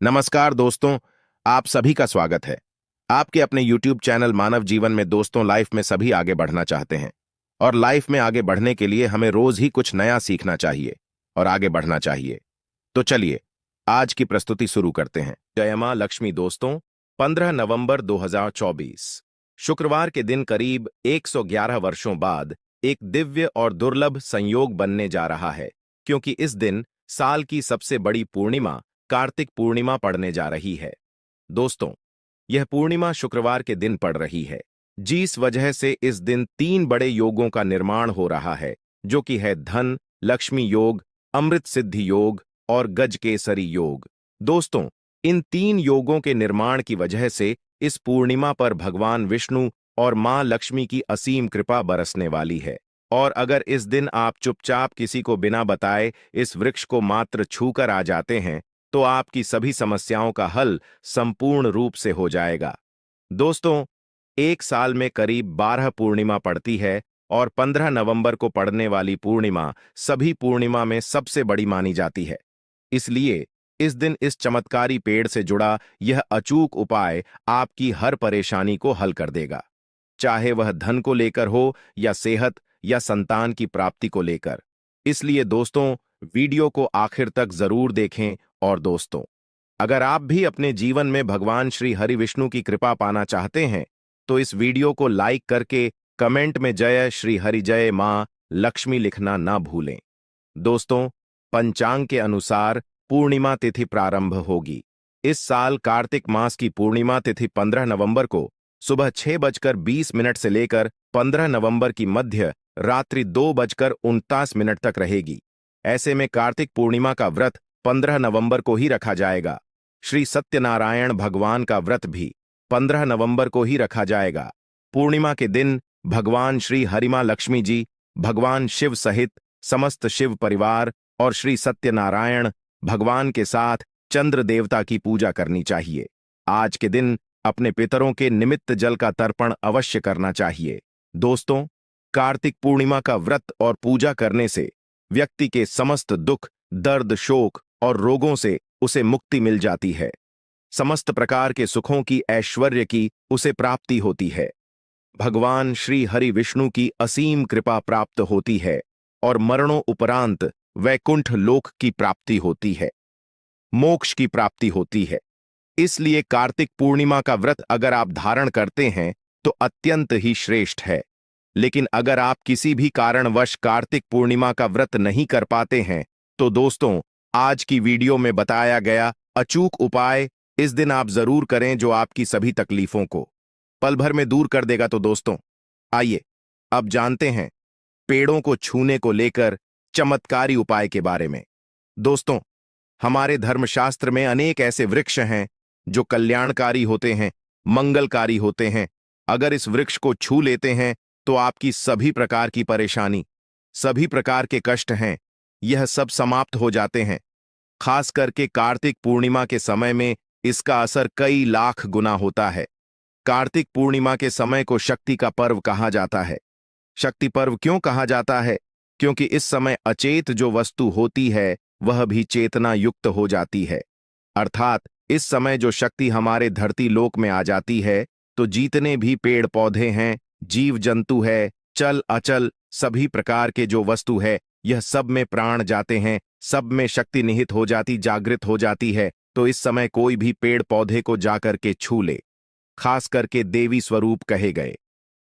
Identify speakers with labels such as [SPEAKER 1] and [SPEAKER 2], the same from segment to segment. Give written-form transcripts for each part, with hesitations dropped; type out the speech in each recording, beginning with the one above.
[SPEAKER 1] नमस्कार दोस्तों, आप सभी का स्वागत है। आपके अपने YouTube चैनल मानव जीवन में दोस्तों लाइफ में सभी आगे बढ़ना चाहते हैं और लाइफ में आगे बढ़ने के लिए हमें रोज ही कुछ नया सीखना चाहिए और आगे बढ़ना चाहिए। तो चलिए आज की प्रस्तुति शुरू करते हैं। जय मां लक्ष्मी दोस्तों, 15 नवंबर 2024 शुक्रवार के दिन करीब 111 वर्षों बाद एक दिव्य और दुर्लभ संयोग बनने जा रहा है, क्योंकि इस दिन साल की सबसे बड़ी पूर्णिमा कार्तिक पूर्णिमा पड़ने जा रही है। दोस्तों, यह पूर्णिमा शुक्रवार के दिन पड़ रही है, जिस वजह से इस दिन तीन बड़े योगों का निर्माण हो रहा है, जो कि है धन लक्ष्मी योग, अमृत सिद्धि योग और गजकेसरी योग। दोस्तों, इन तीन योगों के निर्माण की वजह से इस पूर्णिमा पर भगवान विष्णु और मां लक्ष्मी की असीम कृपा बरसने वाली है। और अगर इस दिन आप चुपचाप किसी को बिना बताए इस वृक्ष को मात्र छूकर आ जाते हैं, तो आपकी सभी समस्याओं का हल संपूर्ण रूप से हो जाएगा। दोस्तों, एक साल में करीब 12 पूर्णिमा पड़ती है और 15 नवंबर को पड़ने वाली पूर्णिमा सभी पूर्णिमा में सबसे बड़ी मानी जाती है। इसलिए इस दिन इस चमत्कारी पेड़ से जुड़ा यह अचूक उपाय आपकी हर परेशानी को हल कर देगा, चाहे वह धन को लेकर हो या सेहत या संतान की प्राप्ति को लेकर। इसलिए दोस्तों, वीडियो को आखिर तक जरूर देखें। और दोस्तों, अगर आप भी अपने जीवन में भगवान श्री हरि विष्णु की कृपा पाना चाहते हैं, तो इस वीडियो को लाइक करके कमेंट में जय श्री हरि जय मां लक्ष्मी लिखना ना भूलें। दोस्तों, पंचांग के अनुसार पूर्णिमा तिथि प्रारंभ होगी। इस साल कार्तिक मास की पूर्णिमा तिथि 15 नवंबर को सुबह 6:20 से लेकर 15 नवंबर की मध्य रात्रि 2:49 तक रहेगी। ऐसे में कार्तिक पूर्णिमा का व्रत 15 नवंबर को ही रखा जाएगा। श्री सत्यनारायण भगवान का व्रत भी 15 नवंबर को ही रखा जाएगा। पूर्णिमा के दिन भगवान श्री हरिमा लक्ष्मी जी, भगवान शिव सहित समस्त शिव परिवार और श्री सत्यनारायण भगवान के साथ चंद्र देवता की पूजा करनी चाहिए। आज के दिन अपने पितरों के निमित्त जल का तर्पण अवश्य करना चाहिए। दोस्तों, कार्तिक पूर्णिमा का व्रत और पूजा करने से व्यक्ति के समस्त दुख, दर्द, शोक और रोगों से उसे मुक्ति मिल जाती है। समस्त प्रकार के सुखों की, ऐश्वर्य की उसे प्राप्ति होती है। भगवान श्री हरि विष्णु की असीम कृपा प्राप्त होती है और मरणों उपरांत वैकुंठ लोक की प्राप्ति होती है, मोक्ष की प्राप्ति होती है। इसलिए कार्तिक पूर्णिमा का व्रत अगर आप धारण करते हैं तो अत्यंत ही श्रेष्ठ है। लेकिन अगर आप किसी भी कारणवश कार्तिक पूर्णिमा का व्रत नहीं कर पाते हैं, तो दोस्तों, आज की वीडियो में बताया गया अचूक उपाय इस दिन आप जरूर करें, जो आपकी सभी तकलीफों को पल भर में दूर कर देगा। तो दोस्तों, आइए अब जानते हैं पेड़ों को छूने को लेकर चमत्कारी उपाय के बारे में। दोस्तों, हमारे धर्मशास्त्र में अनेक ऐसे वृक्ष हैं जो कल्याणकारी होते हैं, मंगलकारी होते हैं। अगर इस वृक्ष को छू लेते हैं तो आपकी सभी प्रकार की परेशानी, सभी प्रकार के कष्ट हैं, यह सब समाप्त हो जाते हैं। खास करके कार्तिक पूर्णिमा के समय में इसका असर कई लाख गुना होता है। कार्तिक पूर्णिमा के समय को शक्ति का पर्व कहा जाता है। शक्ति पर्व क्यों कहा जाता है? क्योंकि इस समय अचेत जो वस्तु होती है वह भी चेतना युक्त हो जाती है। अर्थात इस समय जो शक्ति हमारे धरती लोक में आ जाती है, तो जितने भी पेड़ पौधे हैं, जीव जंतु है, चल अचल सभी प्रकार के जो वस्तु है, यह सब में प्राण जाते हैं, सब में शक्ति निहित हो जाती, जागृत हो जाती है। तो इस समय कोई भी पेड़ पौधे को जाकर के छू ले, खास करके देवी स्वरूप कहे गए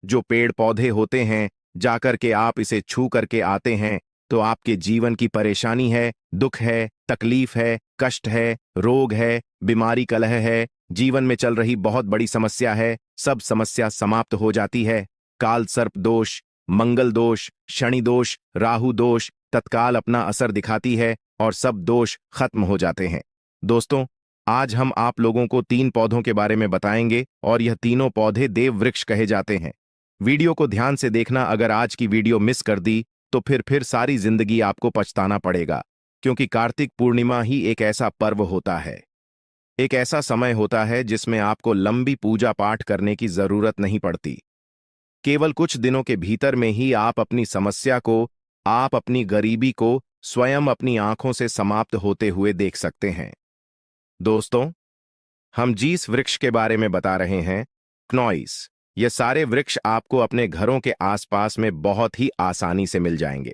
[SPEAKER 1] जो पेड़ पौधे होते हैं, जाकर के आप इसे छू करके आते हैं, तो आपके जीवन की परेशानी है, दुख है, तकलीफ है, कष्ट है, रोग है, बीमारी कलह है, जीवन में चल रही बहुत बड़ी समस्या है, सब समस्या समाप्त हो जाती है। काल सर्प दोष, मंगल दोष, शनि दोष, राहु दोष तत्काल अपना असर दिखाती है और सब दोष खत्म हो जाते हैं। दोस्तों, आज हम आप लोगों को 3 पौधों के बारे में बताएंगे और यह तीनों पौधे देव वृक्ष कहे जाते हैं। वीडियो को ध्यान से देखना। अगर आज की वीडियो मिस कर दी तो फिर सारी जिंदगी आपको पछताना पड़ेगा, क्योंकि कार्तिक पूर्णिमा ही एक ऐसा पर्व होता है, एक ऐसा समय होता है जिसमें आपको लंबी पूजा पाठ करने की जरूरत नहीं पड़ती। केवल कुछ दिनों के भीतर में ही आप अपनी समस्या को, आप अपनी गरीबी को स्वयं अपनी आंखों से समाप्त होते हुए देख सकते हैं। दोस्तों, हम जिस वृक्ष के बारे में बता रहे हैं, क्नॉइस, ये सारे वृक्ष आपको अपने घरों के आसपास में बहुत ही आसानी से मिल जाएंगे।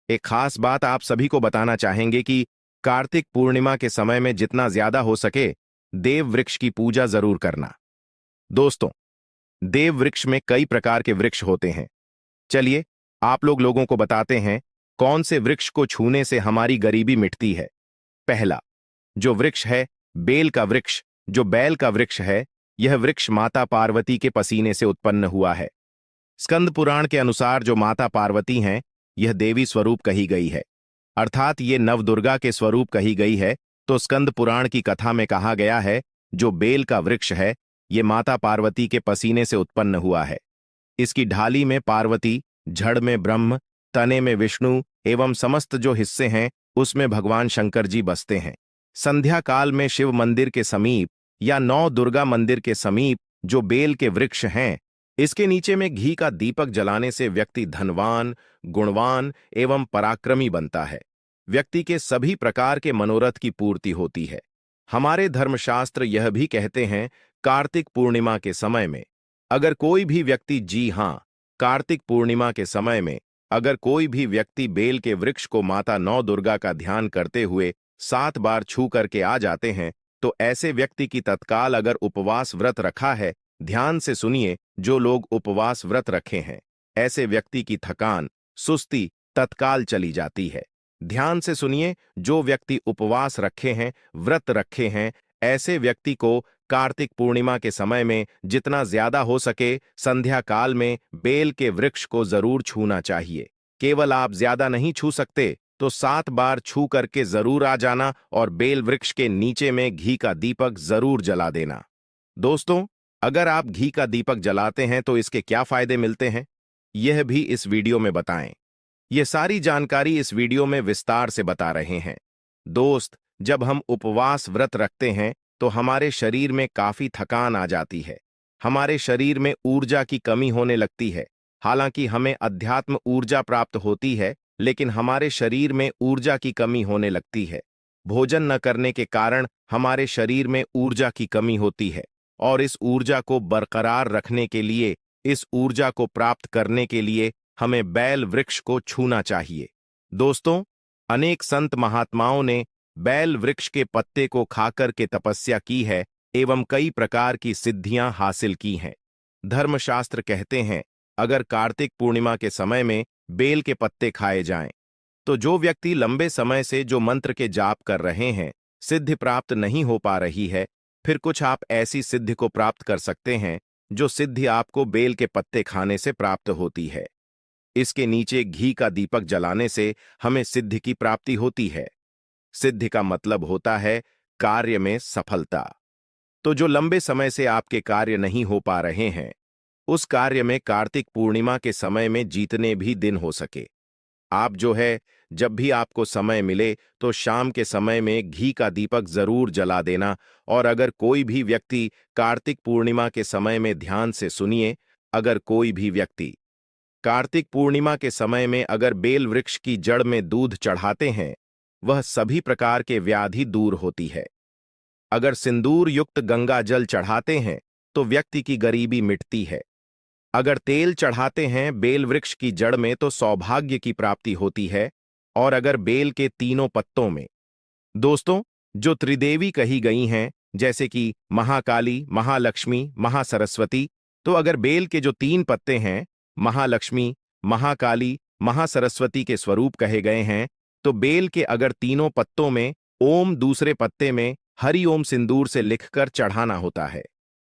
[SPEAKER 1] एक खास बात आप सभी को बताना चाहेंगे कि कार्तिक पूर्णिमा के समय में जितना ज्यादा हो सके देव वृक्ष की पूजा जरूर करना। दोस्तों, देव वृक्ष में कई प्रकार के वृक्ष होते हैं। चलिए आप लोगों को बताते हैं कौन से वृक्ष को छूने से हमारी गरीबी मिटती है। पहला जो वृक्ष है, बेल का वृक्ष। जो बैल का वृक्ष है, यह वृक्ष माता पार्वती के पसीने से उत्पन्न हुआ है। स्कंद पुराण के अनुसार जो माता पार्वती हैं, यह देवी स्वरूप कही गई है, अर्थात ये नवदुर्गा के स्वरूप कही गई है। तो स्कंद पुराण की कथा में कहा गया है, जो बेल का वृक्ष है, ये माता पार्वती के पसीने से उत्पन्न हुआ है। इसकी ढाली में पार्वती, जड़ में ब्रह्म, तने में विष्णु एवं समस्त जो हिस्से हैं उसमें भगवान शंकर जी बसते हैं। संध्या काल में शिव मंदिर के समीप या नौ दुर्गा मंदिर के समीप जो बेल के वृक्ष हैं, इसके नीचे में घी का दीपक जलाने से व्यक्ति धनवान, गुणवान एवं पराक्रमी बनता है। व्यक्ति के सभी प्रकार के मनोरथ की पूर्ति होती है। हमारे धर्मशास्त्र यह भी कहते हैं, कार्तिक पूर्णिमा के समय में अगर कोई भी व्यक्ति, जी हां, कार्तिक पूर्णिमा के समय में अगर कोई भी व्यक्ति बेल के वृक्ष को माता नौ दुर्गा का ध्यान करते हुए 7 बार छू करके आ जाते हैं, तो ऐसे व्यक्ति की तत्काल, अगर उपवास व्रत रखा है, ध्यान से सुनिए, जो लोग उपवास व्रत रखे हैं, ऐसे व्यक्ति की थकान, सुस्ती तत्काल चली जाती है। ध्यान से सुनिए, जो व्यक्ति उपवास रखे हैं, व्रत रखे हैं, ऐसे व्यक्ति को कार्तिक पूर्णिमा के समय में जितना ज्यादा हो सके संध्या काल में बेल के वृक्ष को जरूर छूना चाहिए। केवल आप ज्यादा नहीं छू सकते तो 7 बार छू करके जरूर आ जाना और बेल वृक्ष के नीचे में घी का दीपक जरूर जला देना। दोस्तों, अगर आप घी का दीपक जलाते हैं तो इसके क्या फायदे मिलते हैं, यह भी इस वीडियो में बताएं। यह सारी जानकारी इस वीडियो में विस्तार से बता रहे हैं। दोस्त, जब हम उपवास व्रत रखते हैं तो हमारे शरीर में काफी थकान आ जाती है। हमारे शरीर में ऊर्जा की कमी होने लगती है। हालांकि हमें अध्यात्म ऊर्जा प्राप्त होती है, लेकिन हमारे शरीर में ऊर्जा की कमी होने लगती है। भोजन न करने के कारण हमारे शरीर में ऊर्जा की कमी होती है और इस ऊर्जा को बरकरार रखने के लिए, इस ऊर्जा को प्राप्त करने के लिए हमें बैल वृक्ष को छूना चाहिए। दोस्तों, अनेक संत महात्माओं ने बैल वृक्ष के पत्ते को खाकर के तपस्या की है एवं कई प्रकार की सिद्धियां हासिल की हैं। धर्मशास्त्र कहते हैं, अगर कार्तिक पूर्णिमा के समय में बेल के पत्ते खाए जाएं, तो जो व्यक्ति लंबे समय से जो मंत्र के जाप कर रहे हैं, सिद्धि प्राप्त नहीं हो पा रही है, फिर कुछ आप ऐसी सिद्धि को प्राप्त कर सकते हैं जो सिद्धि आपको बेल के पत्ते खाने से प्राप्त होती है। इसके नीचे घी का दीपक जलाने से हमें सिद्धि की प्राप्ति होती है। सिद्धि का मतलब होता है कार्य में सफलता। तो जो लंबे समय से आपके कार्य नहीं हो पा रहे हैं, उस कार्य में कार्तिक पूर्णिमा के समय में जितने भी दिन हो सके, आप जो है, जब भी आपको समय मिले तो शाम के समय में घी का दीपक जरूर जला देना। और अगर कोई भी व्यक्ति कार्तिक पूर्णिमा के समय में, ध्यान से सुनिए, अगर कोई भी व्यक्ति कार्तिक पूर्णिमा के समय में अगर बेल वृक्ष की जड़ में दूध चढ़ाते हैं, वह सभी प्रकार के व्याधि दूर होती है। अगर सिंदूर युक्त गंगा जल चढ़ाते हैं तो व्यक्ति की गरीबी मिटती है। अगर तेल चढ़ाते हैं बेल वृक्ष की जड़ में तो सौभाग्य की प्राप्ति होती है। और अगर बेल के तीनों पत्तों में, दोस्तों, जो त्रिदेवी कही गई हैं, जैसे कि महाकाली, महालक्ष्मी, महासरस्वती, तो अगर बेल के जो 3 पत्ते हैं, महालक्ष्मी, महाकाली, महासरस्वती के स्वरूप कहे गए हैं, तो बेल के अगर तीनों पत्तों में ओम, दूसरे पत्ते में हरि ओम सिंदूर से लिखकर चढ़ाना होता है।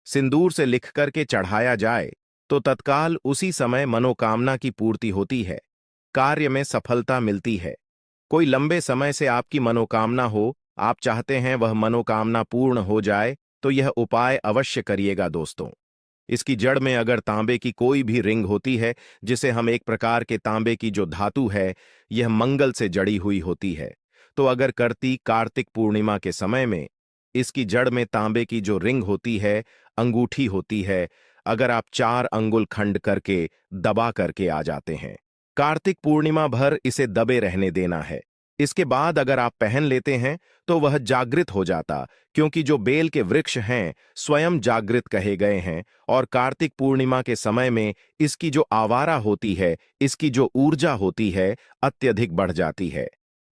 [SPEAKER 1] सिंदूर से लिख करके चढ़ाया जाए तो तत्काल उसी समय मनोकामना की पूर्ति होती है, कार्य में सफलता मिलती है। कोई लंबे समय से आपकी मनोकामना हो, आप चाहते हैं वह मनोकामना पूर्ण हो जाए, तो यह उपाय अवश्य करिएगा। दोस्तों, इसकी जड़ में अगर तांबे की कोई भी रिंग होती है, जिसे हम एक प्रकार के तांबे की जो धातु है, यह मंगल से जड़ी हुई होती है, तो अगर करती कार्तिक पूर्णिमा के समय में इसकी जड़ में तांबे की जो रिंग होती है, अंगूठी होती है, अगर आप 4 अंगुल खंड करके दबा करके आ जाते हैं, कार्तिक पूर्णिमा भर इसे दबे रहने देना है। इसके बाद अगर आप पहन लेते हैं तो वह जागृत हो जाता, क्योंकि जो बेल के वृक्ष हैं स्वयं जागृत कहे गए हैं, और कार्तिक पूर्णिमा के समय में इसकी जो आवारा होती है, इसकी जो ऊर्जा होती है, अत्यधिक बढ़ जाती है।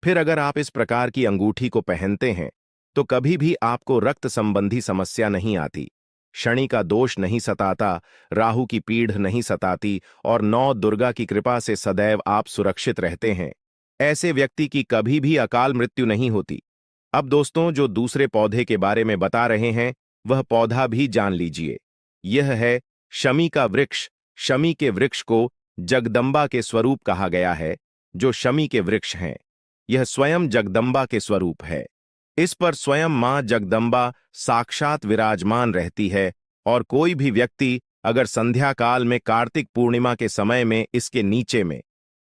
[SPEAKER 1] फिर अगर आप इस प्रकार की अंगूठी को पहनते हैं तो कभी भी आपको रक्त संबंधी समस्या नहीं आती, शनि का दोष नहीं सताता, राहु की पीड़ नहीं सताती, और नौ दुर्गा की कृपा से सदैव आप सुरक्षित रहते हैं। ऐसे व्यक्ति की कभी भी अकाल मृत्यु नहीं होती। अब दोस्तों, जो दूसरे पौधे के बारे में बता रहे हैं वह पौधा भी जान लीजिए। यह है शमी का वृक्ष। शमी के वृक्ष को जगदम्बा के स्वरूप कहा गया है। जो शमी के वृक्ष हैं यह स्वयं जगदम्बा के स्वरूप है। इस पर स्वयं मां जगदम्बा साक्षात विराजमान रहती है, और कोई भी व्यक्ति अगर संध्या काल में कार्तिक पूर्णिमा के समय में इसके नीचे में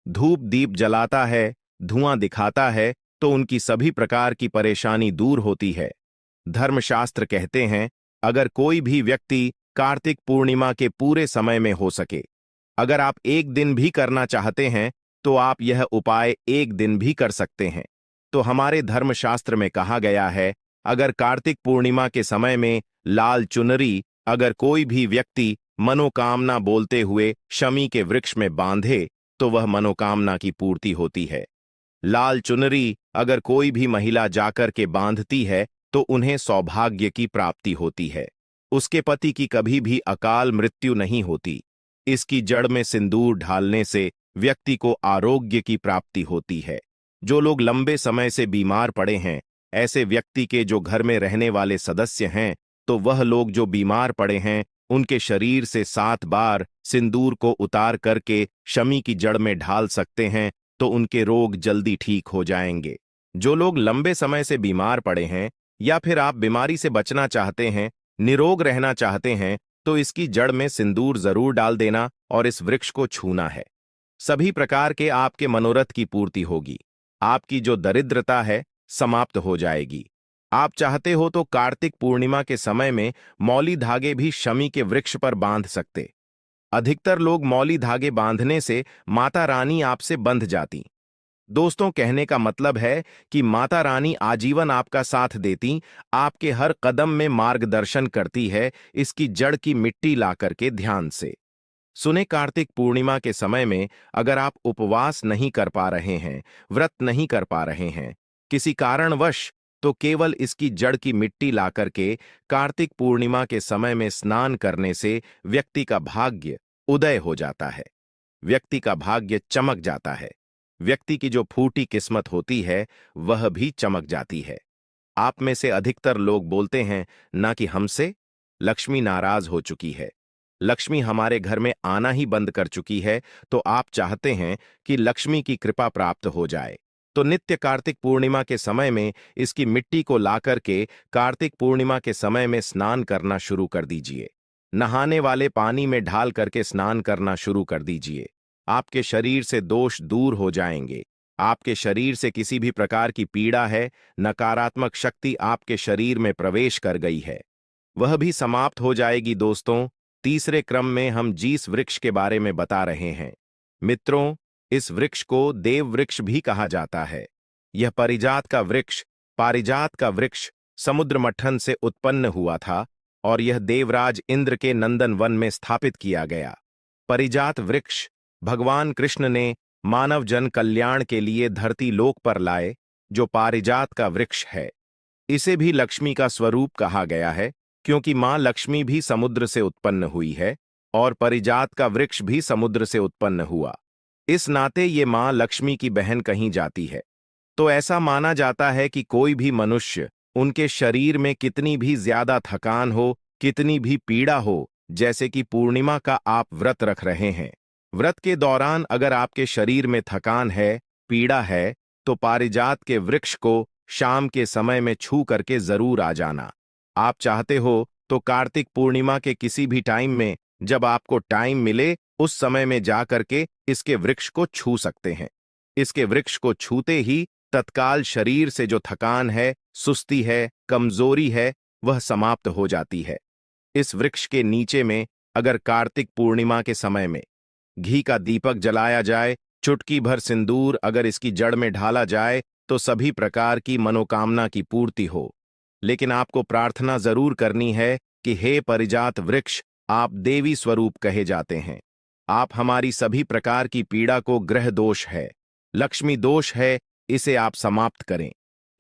[SPEAKER 1] धूप दीप जलाता है, धुआं दिखाता है, तो उनकी सभी प्रकार की परेशानी दूर होती है। धर्मशास्त्र कहते हैं अगर कोई भी व्यक्ति कार्तिक पूर्णिमा के पूरे समय में हो सके, अगर आप एक दिन भी करना चाहते हैं तो आप यह उपाय एक दिन भी कर सकते हैं। तो हमारे धर्मशास्त्र में कहा गया है अगर कार्तिक पूर्णिमा के समय में लाल चुनरी अगर कोई भी व्यक्ति मनोकामना बोलते हुए शमी के वृक्ष में बांधे तो वह मनोकामना की पूर्ति होती है। लाल चुनरी अगर कोई भी महिला जाकर के बांधती है तो उन्हें सौभाग्य की प्राप्ति होती है। उसके पति की कभी भी अकाल मृत्यु नहीं होती। इसकी जड़ में सिंदूर ढालने से व्यक्ति को आरोग्य की प्राप्ति होती है। जो लोग लंबे समय से बीमार पड़े हैं, ऐसे व्यक्ति के जो घर में रहने वाले सदस्य हैं, तो वह लोग जो बीमार पड़े हैं उनके शरीर से 7 बार सिंदूर को उतार करके शमी की जड़ में ढाल सकते हैं, तो उनके रोग जल्दी ठीक हो जाएंगे। जो लोग लंबे समय से बीमार पड़े हैं या फिर आप बीमारी से बचना चाहते हैं, निरोग रहना चाहते हैं, तो इसकी जड़ में सिंदूर जरूर डाल देना और इस वृक्ष को छूना है। सभी प्रकार के आपके मनोरथ की पूर्ति होगी। आपकी जो दरिद्रता है समाप्त हो जाएगी। आप चाहते हो तो कार्तिक पूर्णिमा के समय में मौली धागे भी शमी के वृक्ष पर बांध सकते। अधिकतर लोग मौली धागे बांधने से माता रानी आपसे बंध जाती। दोस्तों, कहने का मतलब है कि माता रानी आजीवन आपका साथ देती, आपके हर कदम में मार्गदर्शन करती है। इसकी जड़ की मिट्टी ला करके ध्यान से सुने। कार्तिक पूर्णिमा के समय में अगर आप उपवास नहीं कर पा रहे हैं, व्रत नहीं कर पा रहे हैं किसी कारणवश, तो केवल इसकी जड़ की मिट्टी ला करके कार्तिक पूर्णिमा के समय में स्नान करने से व्यक्ति का भाग्य उदय हो जाता है। व्यक्ति का भाग्य चमक जाता है। व्यक्ति की जो फूटी किस्मत होती है वह भी चमक जाती है। आप में से अधिकतर लोग बोलते हैं ना कि हमसे लक्ष्मी नाराज हो चुकी है, लक्ष्मी हमारे घर में आना ही बंद कर चुकी है। तो आप चाहते हैं कि लक्ष्मी की कृपा प्राप्त हो जाए, तो नित्य कार्तिक पूर्णिमा के समय में इसकी मिट्टी को ला करके कार्तिक पूर्णिमा के समय में स्नान करना शुरू कर दीजिए। नहाने वाले पानी में ढाल करके स्नान करना शुरू कर दीजिए। आपके शरीर से दोष दूर हो जाएंगे। आपके शरीर से किसी भी प्रकार की पीड़ा है, नकारात्मक शक्ति आपके शरीर में प्रवेश कर गई है, वह भी समाप्त हो जाएगी। दोस्तों, तीसरे क्रम में हम जिस वृक्ष के बारे में बता रहे हैं, मित्रों, इस वृक्ष को देव वृक्ष भी कहा जाता है। यह पारिजात का वृक्ष समुद्र मट्ठन से उत्पन्न हुआ था और यह देवराज इंद्र के नंदन वन में स्थापित किया गया। पारिजात वृक्ष भगवान कृष्ण ने मानव जन कल्याण के लिए धरती लोक पर लाए, जो पारिजात का वृक्ष है। इसे भी लक्ष्मी का स्वरूप कहा गया है, क्योंकि मां लक्ष्मी भी समुद्र से उत्पन्न हुई है और पारिजात का वृक्ष भी समुद्र से उत्पन्न हुआ। इस नाते ये मां लक्ष्मी की बहन कही जाती है। तो ऐसा माना जाता है कि कोई भी मनुष्य, उनके शरीर में कितनी भी ज्यादा थकान हो, कितनी भी पीड़ा हो, जैसे कि पूर्णिमा का आप व्रत रख रहे हैं, व्रत के दौरान अगर आपके शरीर में थकान है, पीड़ा है, तो पारिजात के वृक्ष को शाम के समय में छू करके जरूर आ जाना। आप चाहते हो तो कार्तिक पूर्णिमा के किसी भी टाइम में, जब आपको टाइम मिले, उस समय में जा करके इसके वृक्ष को छू सकते हैं। इसके वृक्ष को छूते ही तत्काल शरीर से जो थकान है, सुस्ती है, कमजोरी है, वह समाप्त हो जाती है। इस वृक्ष के नीचे में अगर कार्तिक पूर्णिमा के समय में घी का दीपक जलाया जाए, चुटकी भर सिंदूर अगर इसकी जड़ में ढाला जाए, तो सभी प्रकार की मनोकामना की पूर्ति हो। लेकिन आपको प्रार्थना जरूर करनी है कि हे परिजात वृक्ष, आप देवी स्वरूप कहे जाते हैं। आप हमारी सभी प्रकार की पीड़ा को ग्रह दोष है, लक्ष्मी दोष है, इसे आप समाप्त करें।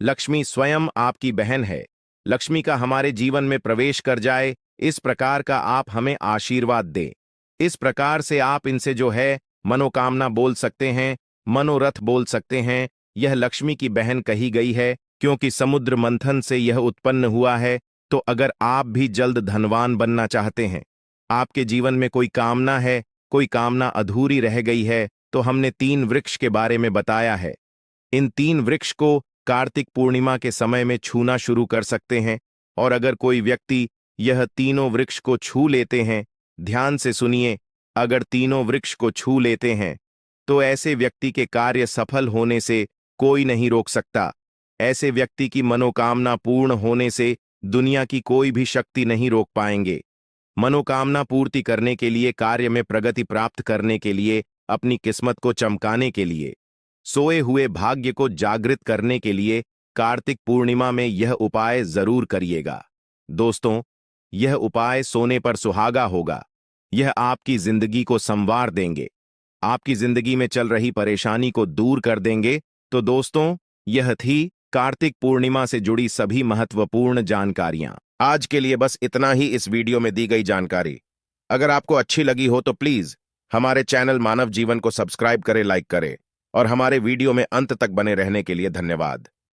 [SPEAKER 1] लक्ष्मी स्वयं आपकी बहन है। लक्ष्मी का हमारे जीवन में प्रवेश कर जाए, इस प्रकार का आप हमें आशीर्वाद दें। इस प्रकार से आप इनसे जो है मनोकामना बोल सकते हैं, मनोरथ बोल सकते हैं। यह लक्ष्मी की बहन कही गई है क्योंकि समुद्र मंथन से यह उत्पन्न हुआ है। तो अगर आप भी जल्द धनवान बनना चाहते हैं, आपके जीवन में कोई कामना है, कोई कामना अधूरी रह गई है, तो हमने 3 वृक्ष के बारे में बताया है। इन 3 वृक्ष को कार्तिक पूर्णिमा के समय में छूना शुरू कर सकते हैं। और अगर कोई व्यक्ति यह तीनों वृक्ष को छू लेते हैं, ध्यान से सुनिए, अगर तीनों वृक्ष को छू लेते हैं तो ऐसे व्यक्ति के कार्य सफल होने से कोई नहीं रोक सकता। ऐसे व्यक्ति की मनोकामना पूर्ण होने से दुनिया की कोई भी शक्ति नहीं रोक पाएंगे। मनोकामना पूर्ति करने के लिए, कार्य में प्रगति प्राप्त करने के लिए, अपनी किस्मत को चमकाने के लिए, सोए हुए भाग्य को जागृत करने के लिए कार्तिक पूर्णिमा में यह उपाय जरूर करिएगा। दोस्तों, यह उपाय सोने पर सुहागा होगा। यह आपकी जिंदगी को संवार देंगे, आपकी जिंदगी में चल रही परेशानी को दूर कर देंगे। तो दोस्तों, यह थी कार्तिक पूर्णिमा से जुड़ी सभी महत्वपूर्ण जानकारियां। आज के लिए बस इतना ही इस वीडियो में दी गई जानकारी। अगर आपको अच्छी लगी हो तो प्लीज हमारे चैनल मानव जीवन को सब्सक्राइब करें, लाइक करें और हमारे वीडियो में अंत तक बने रहने के लिए धन्यवाद।